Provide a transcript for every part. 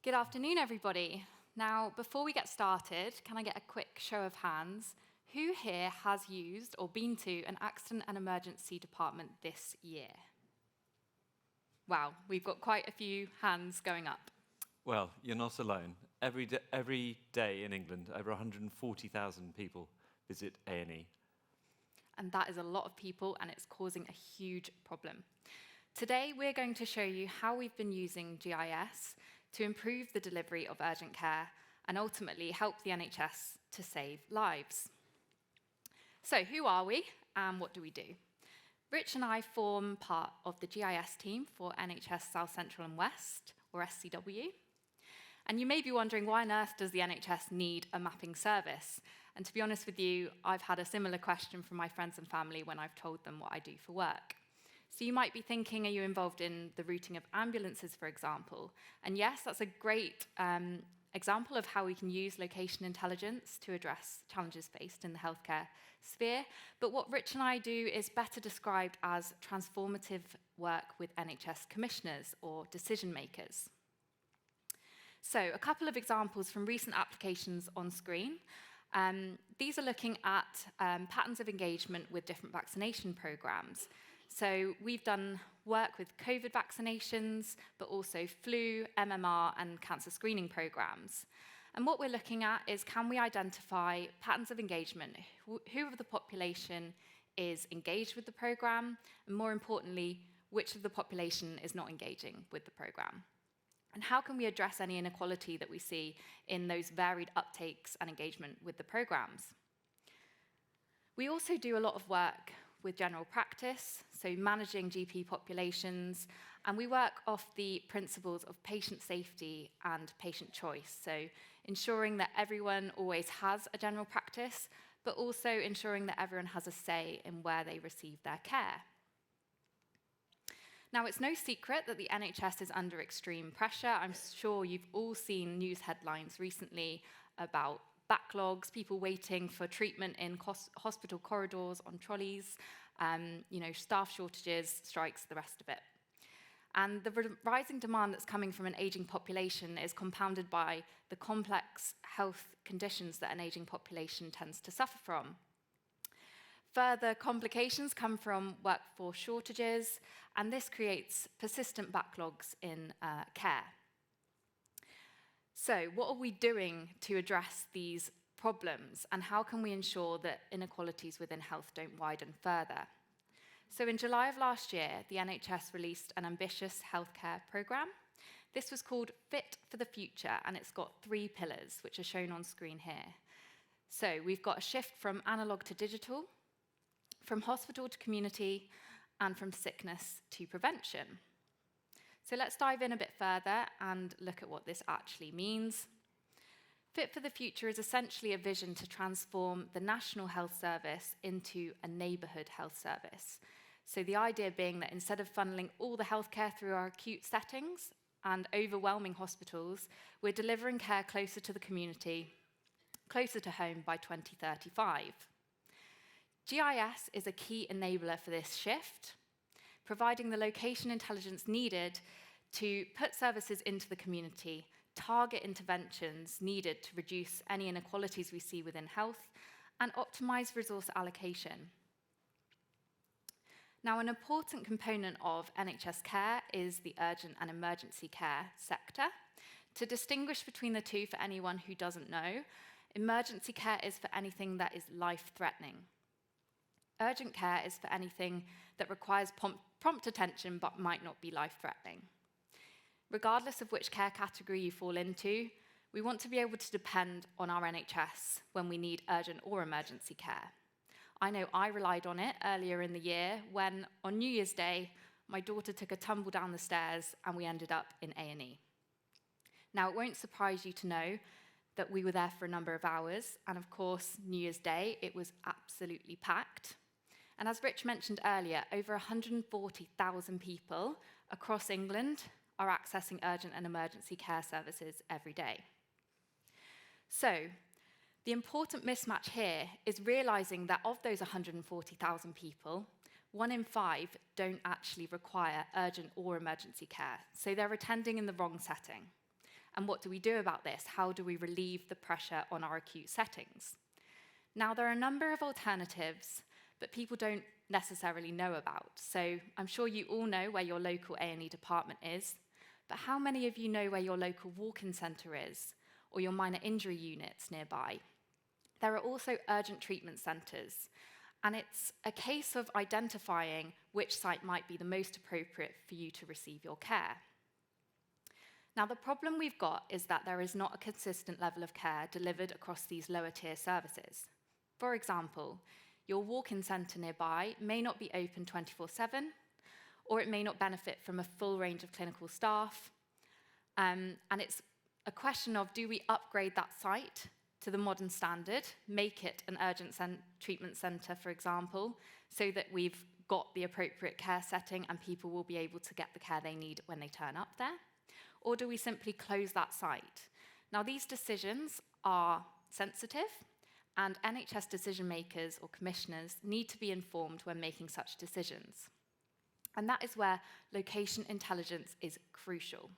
Good afternoon, everybody. Now, before we get started, can I get a quick show of hands? Who here has used or been to an accident and emergency department this year? Wow, we've got quite a few hands going up. Well, you're not alone. Every day in England, over 140,000 people visit A&E. And that is a lot of people, and it's causing a huge problem. Today, we're going to show you how we've been using GIS to improve the delivery of urgent care and ultimately help the NHS to save lives. So, who are we and what do we do? Rich and I form part of the GIS team for NHS South, Central and West, or SCW. And you may be wondering, why on earth does the NHS need a mapping service? And to be honest with you, I've had a similar question from my friends and family when I've told them what I do for work. So you might be thinking, are you involved in the routing of ambulances, for example? And yes, that's a great example of how we can use location intelligence to address challenges faced in the healthcare sphere. But what Rich and I do is better described as transformative work with NHS commissioners or decision makers. So a couple of examples from recent applications on screen. These are looking at patterns of engagement with different vaccination programs. So we've done work with COVID vaccinations, but also flu, MMR, and cancer screening programs. And what we're looking at is, can we identify patterns of engagement? Who of the population is engaged with the program? And more importantly, which of the population is not engaging with the program? And how can we address any inequality that we see in those varied uptakes and engagement with the programs? We also do a lot of work with general practice, so managing GP populations, and we work off the principles of patient safety and patient choice, so ensuring that everyone always has a general practice, but also ensuring that everyone has a say in where they receive their care. Now, it's no secret that the NHS is under extreme pressure. I'm sure you've all seen news headlines recently about backlogs, people waiting for treatment in hospital corridors on trolleys, staff shortages, strikes, the rest of it. And the rising demand that's coming from an aging population is compounded by the complex health conditions that an aging population tends to suffer from. Further complications come from workforce shortages, and this creates persistent backlogs in care. So, what are we doing to address these problems, and how can we ensure that inequalities within health don't widen further? So, in July of last year, the NHS released an ambitious healthcare programme. This was called Fit for the Future, and it's got 3 pillars, which are shown on screen here. So, we've got a shift from analogue to digital, from hospital to community, and from sickness to prevention. So let's dive in a bit further and look at what this actually means. Fit for the Future is essentially a vision to transform the National Health Service into a neighbourhood health service. So the idea being that instead of funneling all the healthcare through our acute settings and overwhelming hospitals, we're delivering care closer to the community, closer to home by 2035. GIS is a key enabler for this shift, providing the location intelligence needed to put services into the community, target interventions needed to reduce any inequalities we see within health, and optimize resource allocation. Now, an important component of NHS care is the urgent and emergency care sector. To distinguish between the two for anyone who doesn't know, emergency care is for anything that is life-threatening. Urgent care is for anything that requires prompt attention but might not be life-threatening. Regardless of which care category you fall into, we want to be able to depend on our NHS when we need urgent or emergency care. I know I relied on it earlier in the year when, on New Year's Day, my daughter took a tumble down the stairs and we ended up in A&E. Now, it won't surprise you to know that we were there for a number of hours, and of course, New Year's Day, it was absolutely packed. And as Rich mentioned earlier, over 140,000 people across England are accessing urgent and emergency care services every day. So, the important mismatch here is realising that of those 140,000 people, 1 in 5 don't actually require urgent or emergency care, so they're attending in the wrong setting. And what do we do about this? How do we relieve the pressure on our acute settings? Now, there are a number of alternatives that people don't necessarily know about. So I'm sure you all know where your local A&E department is, but how many of you know where your local walk-in centre is, or your minor injury units nearby? There are also urgent treatment centres, and it's a case of identifying which site might be the most appropriate for you to receive your care. Now, the problem we've got is that there is not a consistent level of care delivered across these lower tier services. For example, your walk-in centre nearby may not be open 24/7, or it may not benefit from a full range of clinical staff. And it's a question of, do we upgrade that site to the modern standard, make it an urgent treatment centre, for example, so that we've got the appropriate care setting and people will be able to get the care they need when they turn up there? Or do we simply close that site? Now, these decisions are sensitive, and NHS decision makers or commissioners need to be informed when making such decisions. And that is where location intelligence is crucial.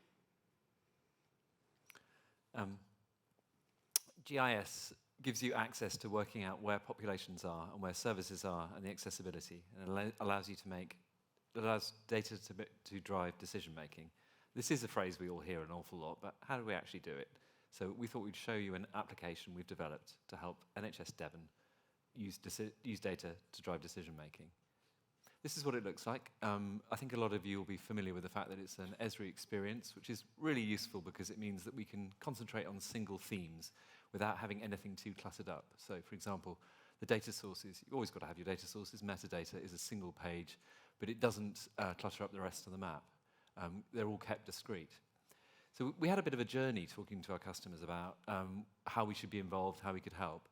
GIS gives you access to working out where populations are and where services are and the accessibility, and it allows data to drive decision making. This is a phrase we all hear an awful lot, but how do we actually do it? So we thought we'd show you an application we've developed to help NHS Devon use data to drive decision making. This is what it looks like. I think a lot of you will be familiar with the fact that it's an Esri experience, which is really useful because it means that we can concentrate on single themes without having anything too cluttered up. So, for example, the data sources, you've always got to have your data sources. Metadata is a single page, but it doesn't clutter up the rest of the map. They're all kept discrete. So we had a bit of a journey talking to our customers about how we should be involved, how we could help.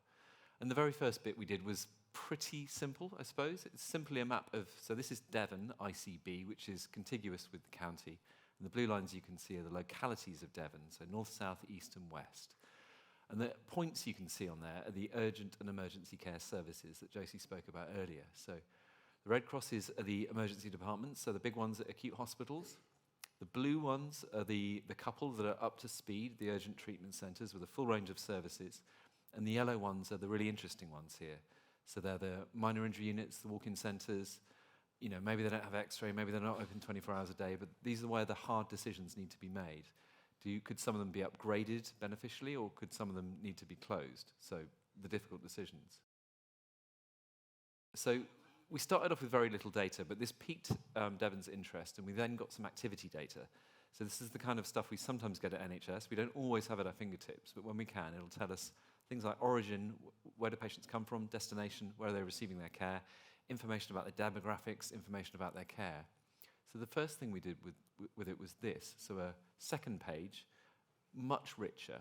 And the very first bit we did was pretty simple, I suppose. It's simply a map of, so this is Devon, ICB, which is contiguous with the county. And the blue lines you can see are the localities of Devon, so north, south, east, and west. And the points you can see on there are the urgent and emergency care services that Josie spoke about earlier. So the red crosses are the emergency departments, so the big ones at acute hospitals. The blue ones are the couple that are up to speed, the urgent treatment centres with a full range of services. And the yellow ones are the really interesting ones here. So they're the minor injury units, the walk-in centres. You know, maybe they don't have X-ray, maybe they're not open 24 hours a day, but these are where the hard decisions need to be made. Could some of them be upgraded beneficially, or could some of them need to be closed? So the difficult decisions. So we started off with very little data, but this piqued Devon's interest, and we then got some activity data. So this is the kind of stuff we sometimes get at NHS. We don't always have at our fingertips, but when we can, it'll tell us things like origin, where do patients come from, destination, where are they receiving their care, information about their demographics, information about their care. So the first thing we did with it was this. So a second page, much richer.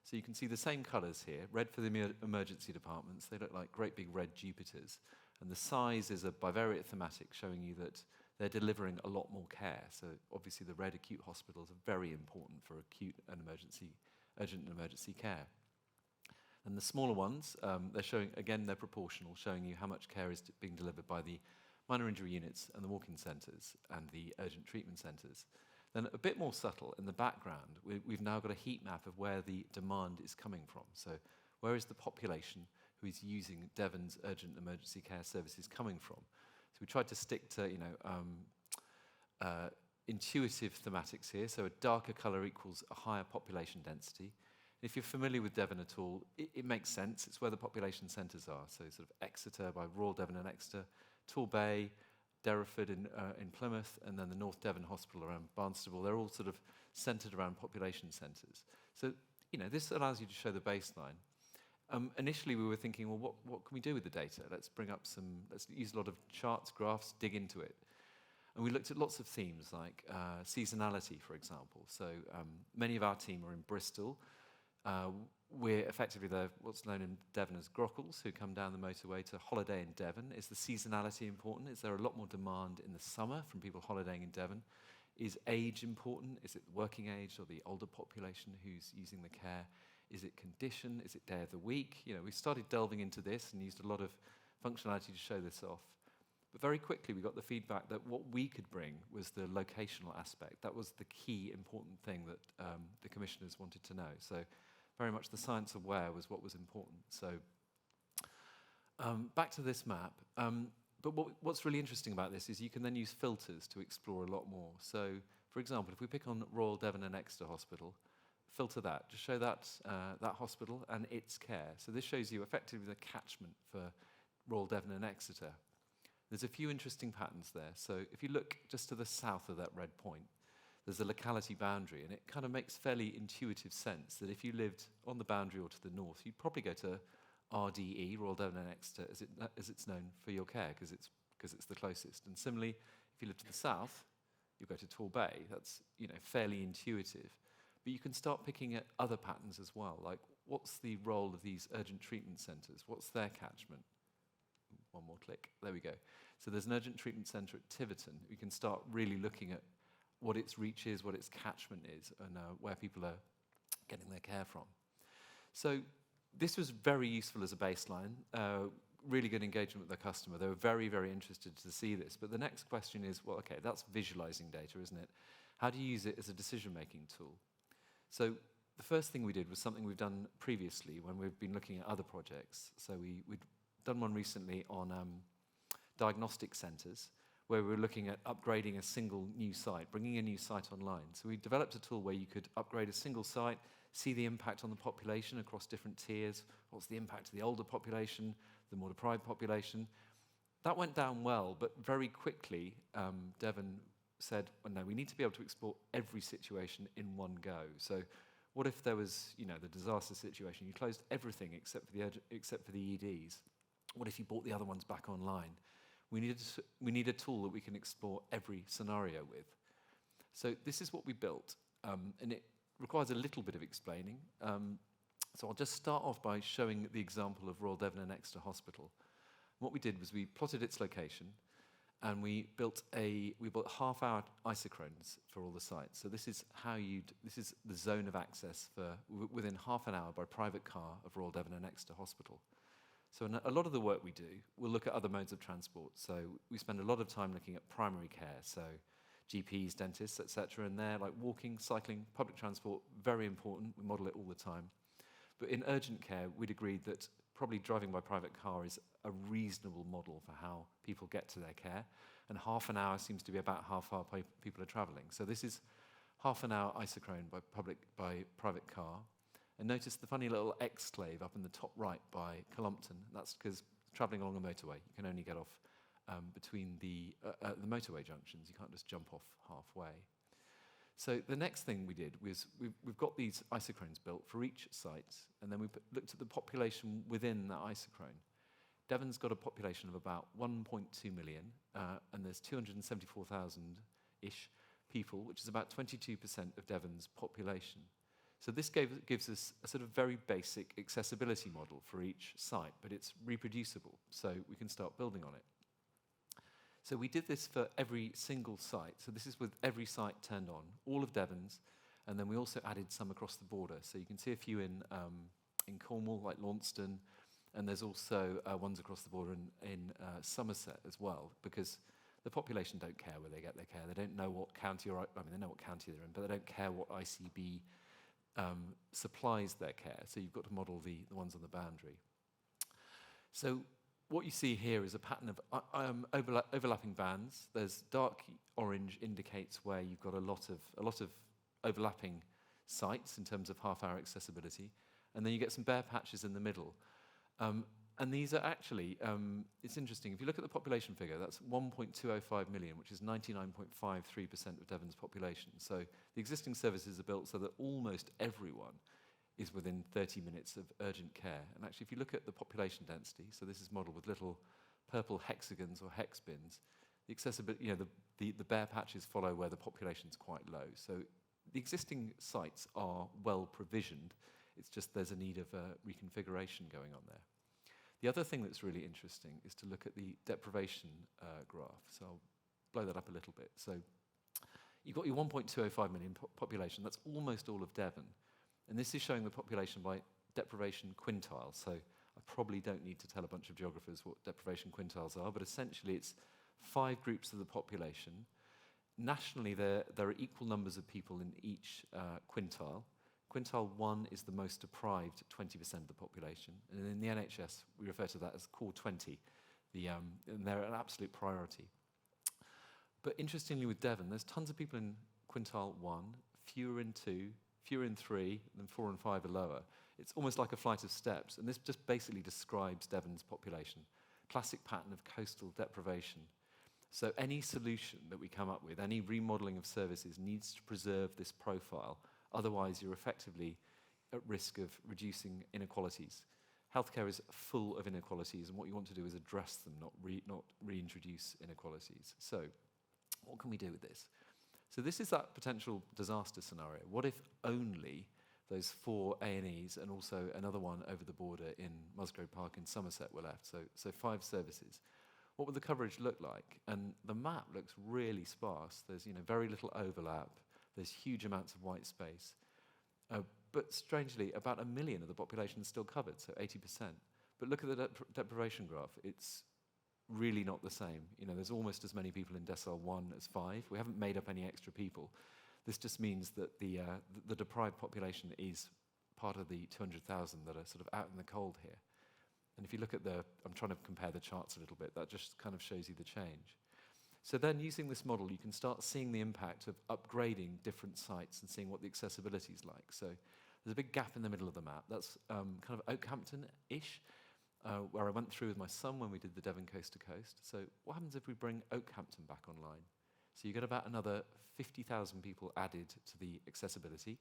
So you can see the same colours here, red for the emergency departments. They look like great big red Jupiters. And the size is a bivariate thematic showing you that they're delivering a lot more care. So obviously the red acute hospitals are very important for acute and urgent and emergency care. And the smaller ones, they're showing, again, they're proportional, showing you how much care is being delivered by the minor injury units and the walk-in centres and the urgent treatment centres. Then a bit more subtle, in the background, we've now got a heat map of where the demand is coming from. So where is the population who is using Devon's urgent emergency care services coming from? So we tried to stick to, intuitive thematics here. So a darker colour equals a higher population density. If you're familiar with Devon at all, it makes sense. It's where the population centres are. So sort of Exeter by Royal Devon and Exeter, Torbay, Derriford in Plymouth, and then the North Devon Hospital around Barnstable. They're all sort of centred around population centres. So, this allows you to show the baseline. Initially, we were thinking, well, what can we do with the data? Let's use a lot of charts, graphs, dig into it. And we looked at lots of themes like seasonality, for example. So many of our team are in Bristol. We're effectively what's known in Devon as grockles, who come down the motorway to holiday in Devon. Is the seasonality important? Is there a lot more demand in the summer from people holidaying in Devon? Is age important? Is it the working age or the older population who's using the care? Is it condition? Is it day of the week? We started delving into this and used a lot of functionality to show this off. But very quickly we got the feedback that what we could bring was the locational aspect. That was the key important thing that the commissioners wanted to know. So very much the science of where was what was important. So back to this map. But what's really interesting about this is you can then use filters to explore a lot more. So, for example, if we pick on Royal Devon and Exeter Hospital, filter that, just show that, that hospital and its care. So this shows you effectively the catchment for Royal Devon and Exeter. There's a few interesting patterns there. So if you look just to the south of that red point, there's a locality boundary, and it kind of makes fairly intuitive sense that if you lived on the boundary or to the north, you'd probably go to RDE, Royal Devon and Exeter, as it's known for your care, because it's the closest. And similarly, if you live to the south, you go to Torbay. That's fairly intuitive. But you can start picking at other patterns as well, like what's the role of these urgent treatment centres? What's their catchment? One more click. There we go. So there's an urgent treatment centre at Tiverton. We can start really looking at what its reach is, what its catchment is, and where people are getting their care from. So this was very useful as a baseline, really good engagement with the customer. They were very, very interested to see this. But the next question is, well, okay, that's visualizing data, isn't it? How do you use it as a decision-making tool? So the first thing we did was something we've done previously when we've been looking at other projects. So we'd done one recently on diagnostic centres, where we were looking at upgrading a single new site, bringing a new site online. So we developed a tool where you could upgrade a single site, see the impact on the population across different tiers. What's the impact of the older population, the more deprived population? That went down well, but very quickly, Devon said, well, no, we need to be able to explore every situation in one go. So what if there was, the disaster situation? You closed everything except for the EDs. What if you brought the other ones back online? We need a tool that we can explore every scenario with. So this is what we built, and it requires a little bit of explaining. So I'll just start off by showing the example of Royal Devon and Exeter Hospital. What we did was we plotted its location, and we built half-hour isochrones for all the sites. So this is the zone of access for within half an hour by private car of Royal Devon and Exeter Hospital. So in a lot of the work we do, we'll look at other modes of transport. So we spend a lot of time looking at primary care, so GPs, dentists, etc. And they're like walking, cycling, public transport, very important. We model it all the time. But in urgent care, we'd agreed that probably driving by private car is a reasonable model for how people get to their care. And half an hour seems to be about how far people are travelling. So this is half an hour isochrone by private car. And notice the funny little exclave up in the top right by Columpton. That's because travelling along a motorway, you can only get off between the motorway junctions. You can't just jump off halfway. So the next thing we did was we've got these isochrones built for each site, and then we looked at the population within that isochrone. Devon's got a population of about 1.2 million, and there's 274,000-ish people, which is about 22% of Devon's population. So this gives us a sort of very basic accessibility model for each site, but it's reproducible, so we can start building on it. So we did this for every single site. So this is with every site turned on, all of Devon's, and then we also added some across the border. So you can see a few in Cornwall, like Launceston, and there's also ones across the border in Somerset as well, because the population don't care where they get their care. They don't know what county they know what county they're in, but they don't care what ICB supplies their care. So you've got to model the ones on the boundary. So what you see here is a pattern of overlapping bands. There's dark orange indicates where you've got a lot of overlapping sites in terms of half-hour accessibility, and then you get some bare patches in the middle. And these are actually, it's interesting, if you look at the population figure, that's 1.205 million, which is 99.53% of Devon's population. So the existing services are built so that almost everyone is within 30 minutes of urgent care. And actually, if you look at the population density, so this is modeled with little purple hexagons or hex bins, the accessibility, the bare patches follow where the population's quite low. So the existing sites are well provisioned. It's just there's a need of reconfiguration going on there. The other thing that's really interesting is to look at the deprivation graph. So I'll blow that up a little bit. So you've got your 1.205 million population. That's almost all of Devon. And this is showing the population by deprivation quintile. So I probably don't need to tell a bunch of geographers what deprivation quintiles are, but essentially it's 5 groups of the population. Nationally, there are equal numbers of people in each quintile. Quintile 1 is the most deprived 20% of the population. And in the NHS, we refer to that as core 20. And they're an absolute priority. But interestingly with Devon, there's tons of people in quintile 1, fewer in 2, fewer in 3, then 4 and 5 are lower. It's almost like a flight of steps, and this just basically describes Devon's population. Classic pattern of coastal deprivation. So any solution that we come up with, any remodeling of services needs to preserve this profile, otherwise you're effectively at risk of reducing inequalities. Healthcare is full of inequalities, and what you want to do is address them, not reintroduce inequalities. So what can we do with this? So this is that potential disaster scenario. What if only those 4 A&Es and also another one over the border in Musgrove Park in Somerset were left? So 5 services. What would the coverage look like? And the map looks really sparse. There's very little overlap. There's huge amounts of white space. But strangely, about 1 million of the population is still covered, so 80%. But look at the deprivation graph. It's really not the same. There's almost as many people in decile 1 as 5. We haven't made up any extra people. This just means that the deprived population is part of the 200,000 that are sort of out in the cold here. And if you look at I'm trying to compare the charts a little bit, that just kind of shows you the change. So then using this model, you can start seeing the impact of upgrading different sites and seeing what the accessibility is like. So there's a big gap in the middle of the map. That's kind of Oakhampton-ish, where I went through with my son when we did the Devon coast to coast. So what happens if we bring Oakhampton back online? So you get about another 50,000 people added to the accessibility.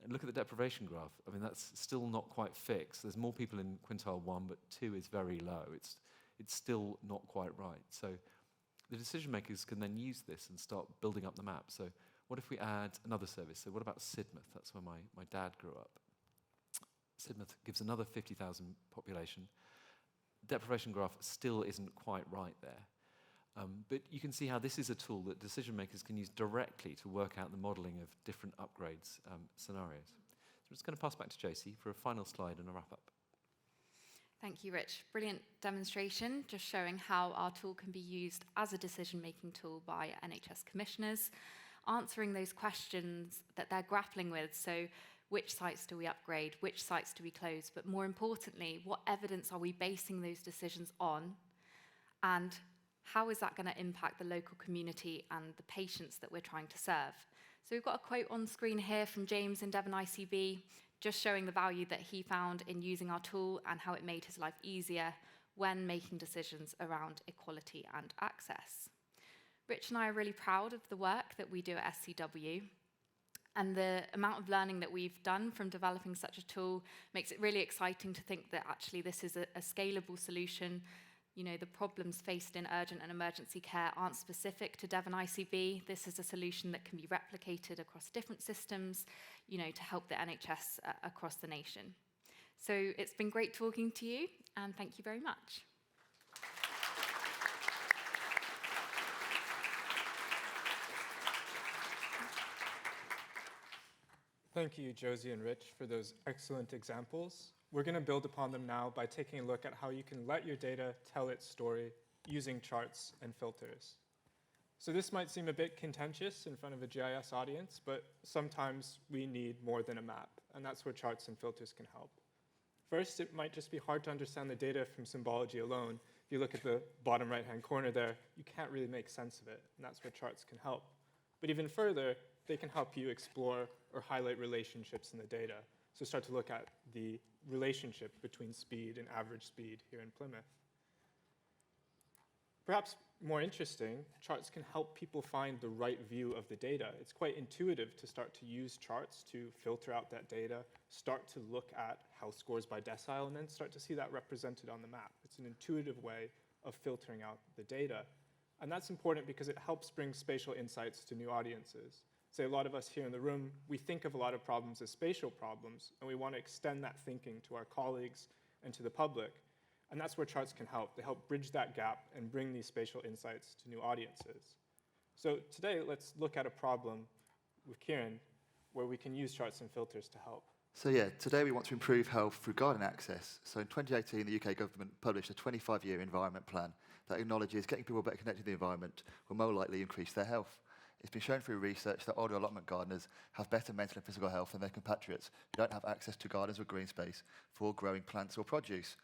And look at the deprivation graph. I mean, that's still not quite fixed. There's more people in quintile 1, but 2 is very low. It's still not quite right. So the decision makers can then use this and start building up the map. So what if we add another service? So what about Sidmouth? That's where my dad grew up. Sidmouth gives another 50,000 population. Deprivation graph still isn't quite right there. But you can see how this is a tool that decision makers can use directly to work out the modeling of different upgrades scenarios. So I'm just going to pass back to Josie for a final slide and a wrap up. Thank you, Rich. Brilliant demonstration, just showing how our tool can be used as a decision-making tool by NHS commissioners, answering those questions that they're grappling with. So which sites do we upgrade? Which sites do we close? But more importantly, what evidence are we basing those decisions on? And how is that going to impact the local community and the patients that we're trying to serve? So we've got a quote on screen here from James in Devon ICB, just showing the value that he found in using our tool and how it made his life easier when making decisions around equality and access. Rich and I are really proud of the work that we do at SCW, and the amount of learning that we've done from developing such a tool makes it really exciting to think that actually this is a scalable solution. The problems faced in urgent and emergency care aren't specific to Devon ICB. This is a solution that can be replicated across different systems, to help the NHS across the nation. So it's been great talking to you, and thank you very much. Thank you, Josie and Rich, for those excellent examples. We're going to build upon them now by taking a look at how you can let your data tell its story using charts and filters. So this might seem a bit contentious in front of a GIS audience, but sometimes we need more than a map, and that's where charts and filters can help. First, it might just be hard to understand the data from symbology alone. If you look at the bottom right-hand corner there, you can't really make sense of it, and that's where charts can help. But even further, they can help you explore or highlight relationships in the data. So start to look at the relationship between speed and average speed here in Plymouth. Perhaps more interesting, charts can help people find the right view of the data. It's quite intuitive to start to use charts to filter out that data, start to look at health scores by decile, and then start to see that represented on the map. It's an intuitive way of filtering out the data. And that's important because it helps bring spatial insights to new audiences. Say a lot of us here in the room, we think of a lot of problems as spatial problems, and we want to extend that thinking to our colleagues and to the public. And that's where charts can help. They help bridge that gap and bring these spatial insights to new audiences. So today, let's look at a problem with Kieran where we can use charts and filters to help. So yeah, today we want to improve health through garden access. So in 2018, the UK government published a 25-year environment plan that acknowledges getting people better connected to the environment will more likely increase their health. It's been shown through research that older allotment gardeners have better mental and physical health than their compatriots who don't have access to gardens or green space for growing plants or produce.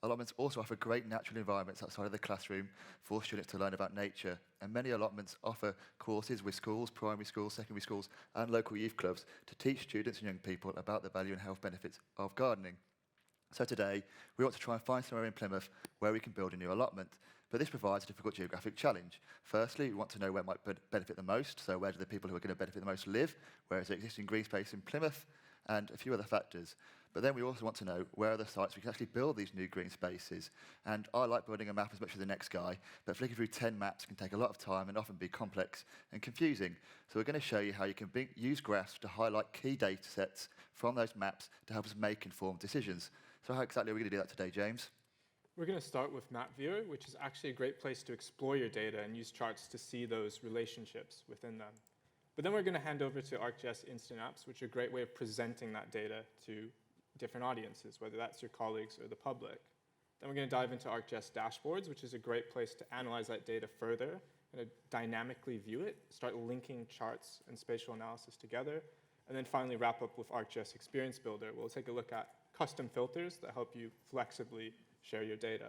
Allotments also offer great natural environments outside of the classroom for students to learn about nature, and many allotments offer courses with schools, primary schools, secondary schools, and local youth clubs to teach students and young people about the value and health benefits of gardening. So today, we want to try and find somewhere in Plymouth where we can build a new allotment, but this provides a difficult geographic challenge. Firstly, we want to know where it might benefit the most, so where do the people who are going to benefit the most live, where is there existing green space in Plymouth, and a few other factors. But then we also want to know where are the sites we can actually build these new green spaces. And I like building a map as much as the next guy, but flicking through 10 maps can take a lot of time and often be complex and confusing. So we're going to show you how you can use graphs to highlight key data sets from those maps to help us make informed decisions. So how exactly are we going to do that today, James? We're going to start with Map Viewer, which is actually a great place to explore your data and use charts to see those relationships within them. But then we're going to hand over to ArcGIS Instant Apps, which are a great way of presenting that data to different audiences, whether that's your colleagues or the public. Then we're going to dive into ArcGIS Dashboards, which is a great place to analyze that data further and to dynamically view it, start linking charts and spatial analysis together, and then finally wrap up with ArcGIS Experience Builder. We'll take a look at custom filters that help you flexibly share your data.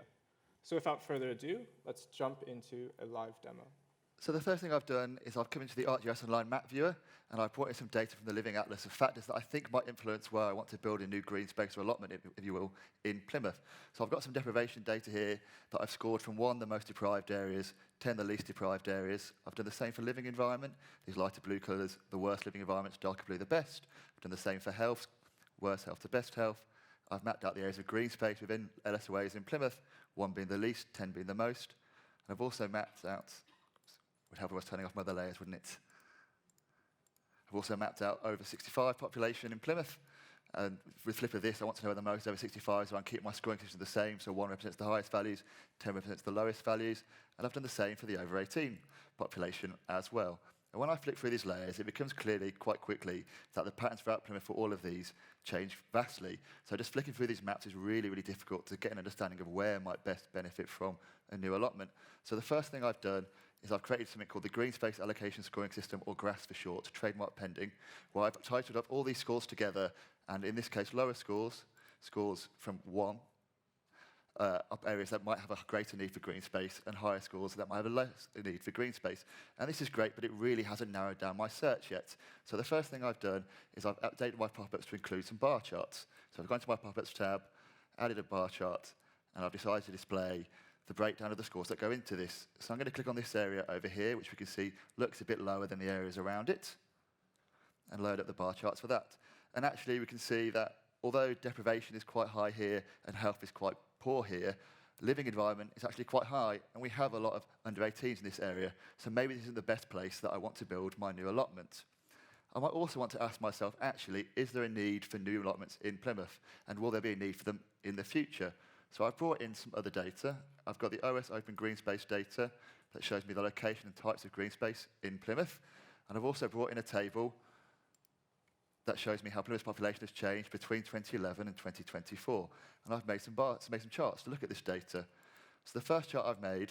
So without further ado, let's jump into a live demo. So the first thing I've done is I've come into the ArcGIS Online Map Viewer, and I've brought in some data from the Living Atlas of factors that I think might influence where I want to build a new green space or allotment, if you will, in Plymouth. So I've got some deprivation data here that I've scored from 1, the most deprived areas, 10, the least deprived areas. I've done the same for living environment, these lighter blue colours, the worst living environments, darker blue, the best. I've done the same for health, worst health to best health. I've mapped out the areas of green space within LSOAs in Plymouth, 1 being the least, 10 being the most. And I've also mapped out, would help if I was turning off my other layers, wouldn't it? I've also mapped out over 65 population in Plymouth. And with flip of this, I want to know where the most over 65 so I can keep my scoring conditions the same. So 1 represents the highest values, 10 represents the lowest values. And I've done the same for the over 18 population as well. And when I flick through these layers, it becomes clearly quite quickly that the patterns throughout Plymouth for all of these change vastly. So just flicking through these maps is really, really difficult to get an understanding of where might best benefit from a new allotment. So the first thing I've done is I've created something called the Green Space Allocation Scoring System, or GRAS for short, trademark pending, where I've titled up all these scores together, and in this case, lower scores from 1, up areas that might have a greater need for green space, and higher scores that might have a less need for green space. And this is great, but it really hasn't narrowed down my search yet. So the first thing I've done is I've updated my pop-ups to include some bar charts. So I've gone to my pop-ups tab, added a bar chart, and I've decided to display the breakdown of the scores that go into this. So I'm going to click on this area over here, which we can see looks a bit lower than the areas around it, and load up the bar charts for that. And actually, we can see that although deprivation is quite high here and health is quite poor here, living environment is actually quite high, and we have a lot of under 18s in this area, so maybe this isn't the best place that I want to build my new allotment. I might also want to ask myself, actually, is there a need for new allotments in Plymouth, and will there be a need for them in the future? So I've brought in some other data. I've got the OS Open Green Space data that shows me the location and types of green space in Plymouth, and I've also brought in a table that shows me how Plymouth's population has changed between 2011 and 2024. And I've made some charts to look at this data. So the first chart I've made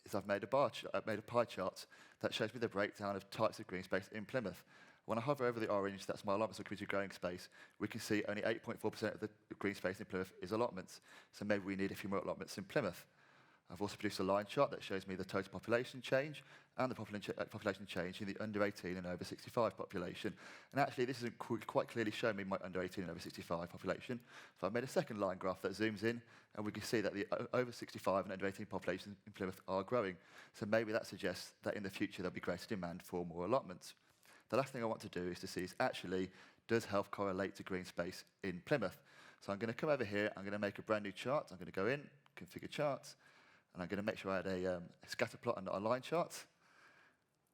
is I've made a pie chart that shows me the breakdown of types of green space in Plymouth. When I hover over the orange, that's my allotments or community growing space, we can see only 8.4% of the green space in Plymouth is allotments. So maybe we need a few more allotments in Plymouth. I've also produced a line chart that shows me the total population change and the population change in the under 18 and over 65 population. And actually, this isn't quite clearly showing me my under 18 and over 65 population. So I've made a second line graph that zooms in, and we can see that the over 65 and under 18 populations in Plymouth are growing. So maybe that suggests that in the future there'll be greater demand for more allotments. The last thing I want to do is to see is actually, does health correlate to green space in Plymouth? So I'm going to come over here, I'm going to make a brand new chart. I'm going to go in, configure charts, and I'm going to make sure I add a scatter plot and not a line chart.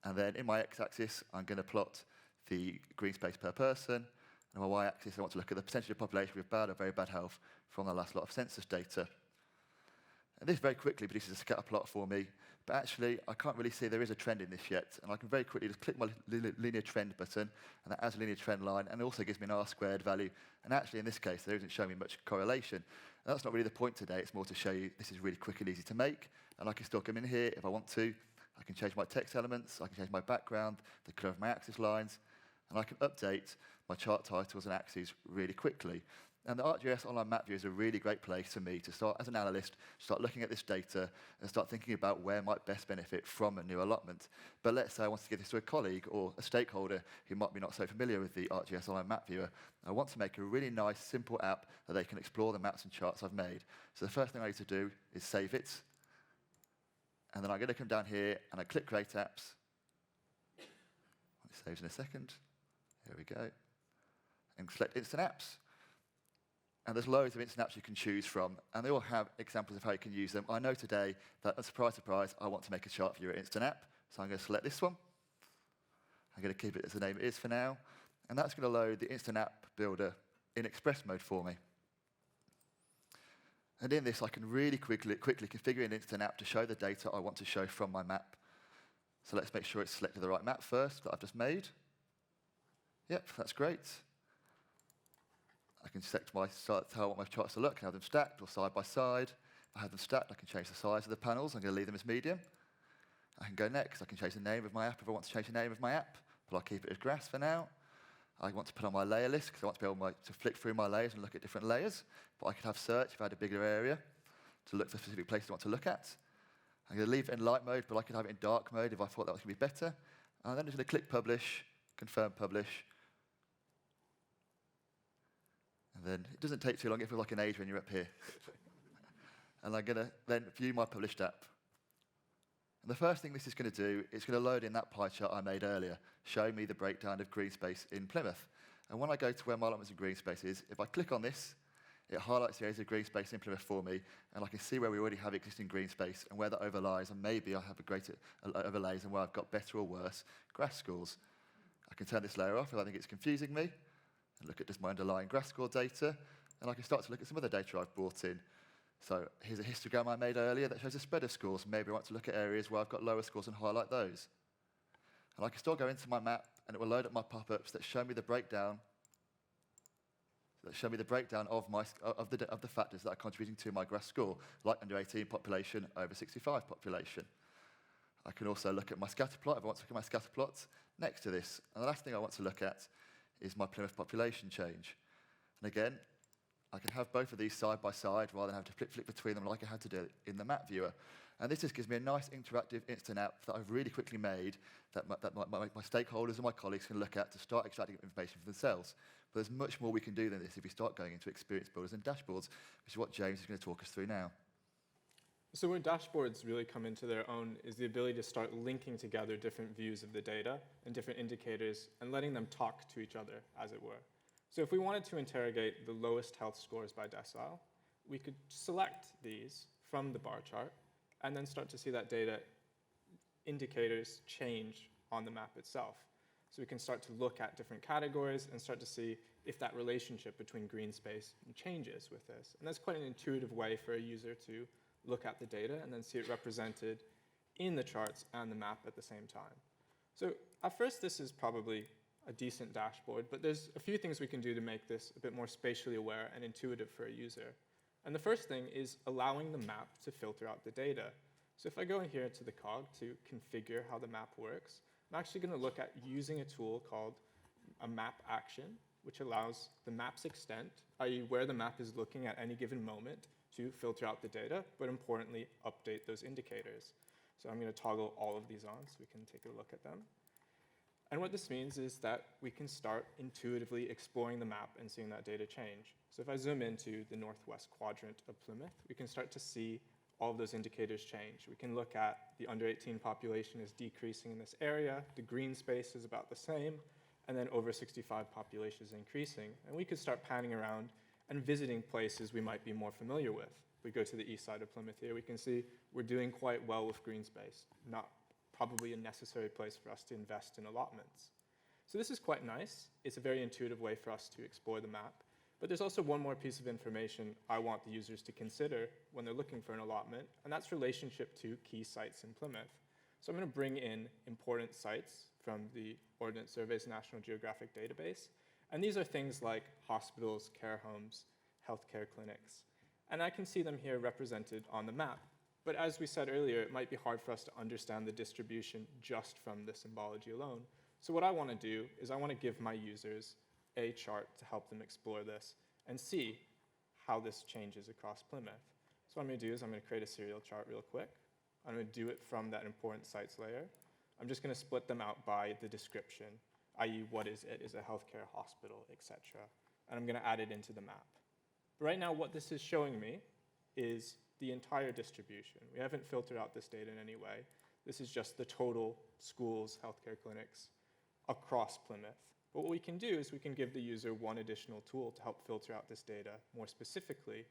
And then in my x-axis, I'm going to plot the green space per person. And on my y-axis, I want to look at the percentage of population with bad or very bad health from the last lot of census data. And this very quickly produces a scatter plot for me but actually I can't really see there is a trend in this yet, and I can very quickly just click my linear trend button, and that adds a linear trend line, and it also gives me an R² value, and actually in this case there isn't showing me much correlation. And that's not really the point today, it's more to show you this is really quick and easy to make, and I can still come in here if I want to. I can change my text elements, I can change my background, the colour of my axis lines, and I can update my chart titles and axes really quickly. And the ArcGIS Online Map View is a really great place for me to start, as an analyst, start looking at this data and start thinking about where might best benefit from a new allotment. But let's say I want to give this to a colleague or a stakeholder who might be not so familiar with the ArcGIS Online Map Viewer. I want to make a really nice, simple app that they can explore the maps and charts I've made. So the first thing I need to do is save it. And then I'm going to come down here and I click Create Apps. It saves in a second. Here we go. And select Instant Apps. And there's loads of instant apps you can choose from, and they all have examples of how you can use them. I know today that, surprise, surprise, I want to make a chart viewer instant app, so I'm going to select this one. I'm going to keep it as the name it is for now, and that's going to load the instant app builder in Express mode for me. And in this, I can really quickly configure an instant app to show the data I want to show from my map. So let's make sure it's selected the right map first that I've just made. Yep, that's great. I can select how I want my charts to look. I can have them stacked or side by side. If I have them stacked, I can change the size of the panels. I'm going to leave them as medium. I can go next. I can change the name of my app if I want to change the name of my app, but I'll keep it as grass for now. I want to put on my layer list because I want to be able to flick through my layers and look at different layers. But I could have search if I had a bigger area to look for specific places I want to look at. I'm going to leave it in light mode, but I could have it in dark mode if I thought that was going to be better. And then I'm just going to click Publish, confirm Publish. And then it doesn't take too long, it feels like an age when you're up here. And I'm going to then view my published app. And the first thing this is going to do, it's going to load in that pie chart I made earlier, showing me the breakdown of green space in Plymouth. And when I go to where my allotments of green space is, if I click on this, it highlights the areas of green space in Plymouth for me, and I can see where we already have existing green space and where that overlies, and maybe I have a greater overlays and where I've got better or worse grass schools. I can turn this layer off if I think it's confusing me, and look at just my underlying grass score data, and I can start to look at some other data I've brought in. So here's a histogram I made earlier that shows a spread of scores. Maybe I want to look at areas where I've got lower scores and highlight those. And I can still go into my map, and it will load up my pop-ups that show me the breakdown. Of the factors that are contributing to my grass score, like under 18 population, over 65 population. I can also look at my scatter plot if I want to look at my scatter plots next to this. And the last thing I want to look at is my Plymouth population change. And again, I can have both of these side by side rather than have to flick between them like I had to do in the map viewer. And this just gives me a nice interactive instant app that I've really quickly made that my stakeholders and my colleagues can look at to start extracting information for themselves. But there's much more we can do than this if we start going into experience builders and dashboards, which is what James is going to talk us through now. So where dashboards really come into their own is the ability to start linking together different views of the data and different indicators and letting them talk to each other, as it were. So if we wanted to interrogate the lowest health scores by decile, we could select these from the bar chart and then start to see that data indicators change on the map itself. So we can start to look at different categories and start to see if that relationship between green space changes with this. And that's quite an intuitive way for a user to look at the data and then see it represented in the charts and the map at the same time. So at first, this is probably a decent dashboard, but there's a few things we can do to make this a bit more spatially aware and intuitive for a user. And the first thing is allowing the map to filter out the data. So if I go in here to the cog to configure how the map works, I'm actually going to look at using a tool called a map action, which allows the map's extent, i.e. where the map is looking at any given moment, to filter out the data, but importantly, update those indicators. So I'm going to toggle all of these on so we can take a look at them. And what this means is that we can start intuitively exploring the map and seeing that data change. So if I zoom into the northwest quadrant of Plymouth, we can start to see all of those indicators change. We can look at the under 18 population is decreasing in this area, the green space is about the same, and then over 65 population is increasing. And we could start panning around and visiting places we might be more familiar with. If we go to the east side of Plymouth here, we can see we're doing quite well with green space, not probably a necessary place for us to invest in allotments. So this is quite nice. It's a very intuitive way for us to explore the map. But there's also one more piece of information I want the users to consider when they're looking for an allotment, and that's relationship to key sites in Plymouth. So I'm going to bring in important sites from the Ordnance Survey's National Geographic Database. And these are things like hospitals, care homes, healthcare clinics. And I can see them here represented on the map. But as we said earlier, it might be hard for us to understand the distribution just from the symbology alone. So what I want to do is I want to give my users a chart to help them explore this and see how this changes across Plymouth. So what I'm going to do is I'm going to create a serial chart real quick. I'm going to do it from that important sites layer. I'm just going to split them out by the description, i.e. what is it? Is it a healthcare, hospital, etc. And I'm going to add it into the map. But right now what this is showing me is the entire distribution. We haven't filtered out this data in any way. This is just the total schools, healthcare clinics across Plymouth. But what we can do is we can give the user one additional tool to help filter out this data more specifically.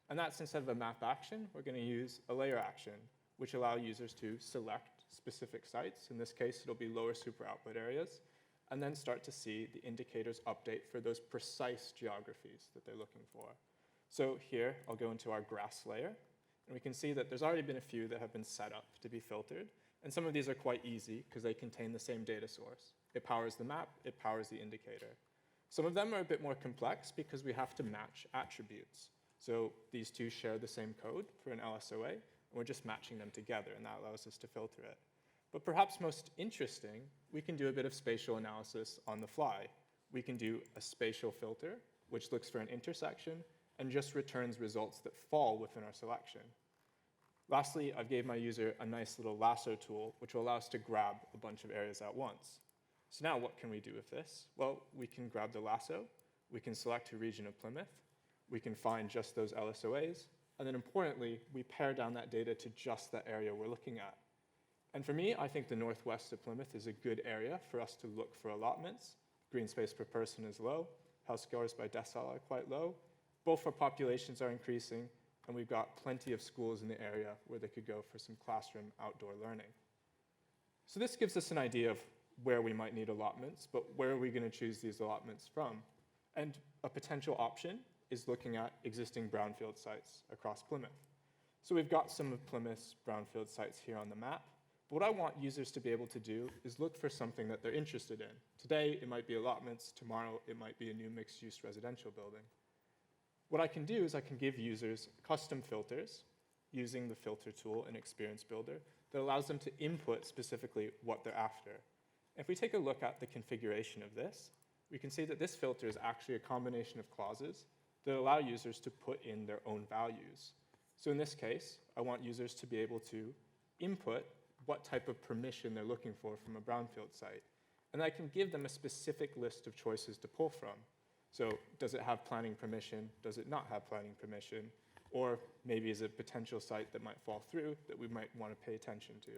And that's instead of a map action, we're going to use a layer action, which allow users to select specific sites. In this case, it'll be lower super output areas, and then start to see the indicators update for those precise geographies that they're looking for. So here, I'll go into our grass layer, and we can see that there's already been a few that have been set up to be filtered. And some of these are quite easy because they contain the same data source. It powers the map, it powers the indicator. Some of them are a bit more complex because we have to match attributes. So these two share the same code for an LSOA, and we're just matching them together, and that allows us to filter it. But perhaps most interesting, we can do a bit of spatial analysis on the fly. We can do a spatial filter, which looks for an intersection and just returns results that fall within our selection. Lastly, I've gave my user a nice little lasso tool, which will allow us to grab a bunch of areas at once. So now what can we do with this? Well, we can grab the lasso, we can select a region of Plymouth, we can find just those LSOAs, and then importantly, we pare down that data to just that area we're looking at. And for me, I think the northwest of Plymouth is a good area for us to look for allotments. Green space per person is low, health scores by decile are quite low, both our populations are increasing, and we've got plenty of schools in the area where they could go for some classroom outdoor learning. So this gives us an idea of where we might need allotments, but where are we going to choose these allotments from? And a potential option is looking at existing brownfield sites across Plymouth. So we've got some of Plymouth's brownfield sites here on the map, but what I want users to be able to do is look for something that they're interested in. Today, it might be allotments. Tomorrow, it might be a new mixed-use residential building. What I can do is I can give users custom filters using the filter tool in Experience Builder that allows them to input specifically what they're after. If we take a look at the configuration of this, we can see that this filter is actually a combination of clauses that allow users to put in their own values. So in this case, I want users to be able to input what type of permission they're looking for from a brownfield site. And I can give them a specific list of choices to pull from. So does it have planning permission? Does it not have planning permission? Or maybe is it a potential site that might fall through that we might want to pay attention to?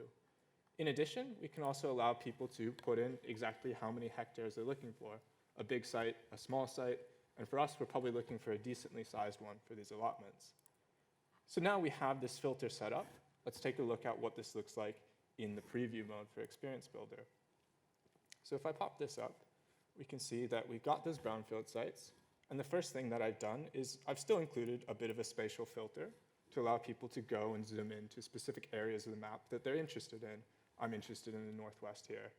In addition, we can also allow people to put in exactly how many hectares they're looking for. A big site, a small site, and for us, we're probably looking for a decently sized one for these allotments. So now we have this filter set up. Let's take a look at what this looks like in the preview mode for Experience Builder. So if I pop this up, we can see that we've got those brownfield sites. And the first thing that I've done is I've still included a bit of a spatial filter to allow people to go and zoom into specific areas of the map that they're interested in. I'm interested in the northwest here.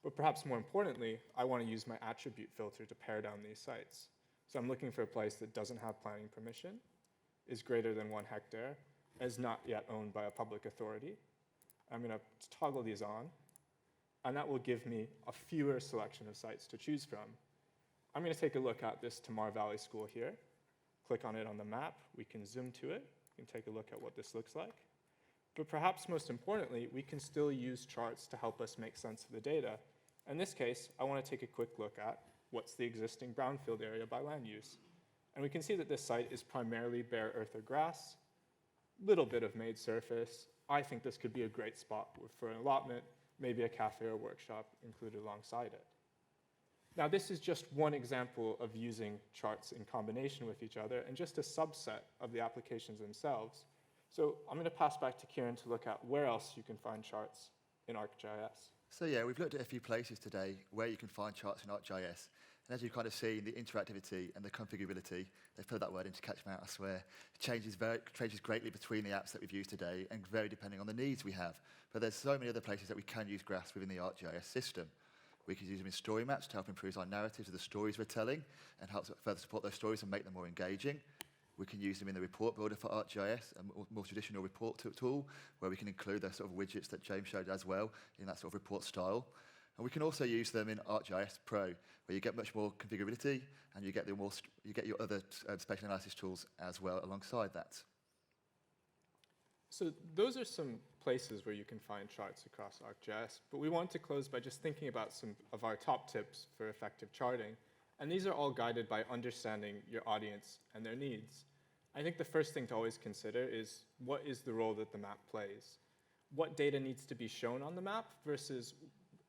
But perhaps more importantly, I want to use my attribute filter to pare down these sites. So I'm looking for a place that doesn't have planning permission, is greater than 1 hectare, and is not yet owned by a public authority. I'm going to toggle these on, and that will give me a fewer selection of sites to choose from. I'm going to take a look at this Tamar Valley School here. Click on it on the map. We can zoom to it. We can take a look at what this looks like. But perhaps most importantly, we can still use charts to help us make sense of the data. In this case, I want to take a quick look at what's the existing brownfield area by land use. And we can see that this site is primarily bare earth or grass, little bit of made surface. I think this could be a great spot for an allotment, maybe a cafe or workshop included alongside it. Now, this is just one example of using charts in combination with each other and just a subset of the applications themselves. So I'm going to pass back to Kieran to look at where else you can find charts in ArcGIS. So yeah, we've looked at a few places today where you can find charts in ArcGIS. And as you kind of see, the interactivity and the configurability, they've put that word in to catch me out, I swear, changes greatly between the apps that we've used today and vary depending on the needs we have. But there's so many other places that we can use graphs within the ArcGIS system. We can use them in story maps to help improve our narratives of the stories we're telling and help further support those stories and make them more engaging. We can use them in the report builder for ArcGIS, a more traditional report tool, where we can include those sort of widgets that James showed as well in that sort of report style. And we can also use them in ArcGIS Pro, where you get much more configurability and you get your other spatial analysis tools as well alongside that. So those are some places where you can find charts across ArcGIS, but we want to close by just thinking about some of our top tips for effective charting. And these are all guided by understanding your audience and their needs. I think the first thing to always consider is, what is the role that the map plays? What data needs to be shown on the map versus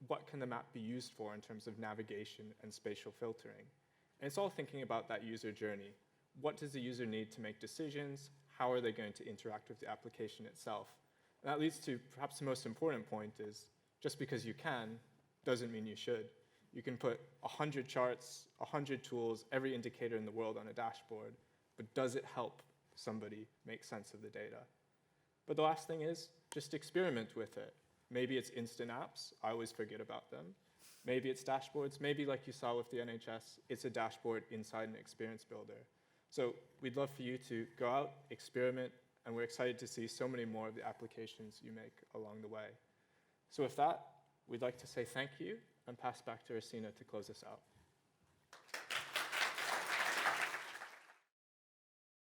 what can the map be used for in terms of navigation and spatial filtering? And it's all thinking about that user journey. What does the user need to make decisions? How are they going to interact with the application itself? And that leads to perhaps the most important point is, just because you can, doesn't mean you should. You can put 100 charts, 100 tools, every indicator in the world on a dashboard, but does it help somebody make sense of the data? But the last thing is, just experiment with it. Maybe it's instant apps, I always forget about them. Maybe it's dashboards, maybe like you saw with the NHS, it's a dashboard inside an experience builder. So we'd love for you to go out, experiment, and we're excited to see so many more of the applications you make along the way. So with that, we'd like to say thank you and pass back to Rosina to close us out.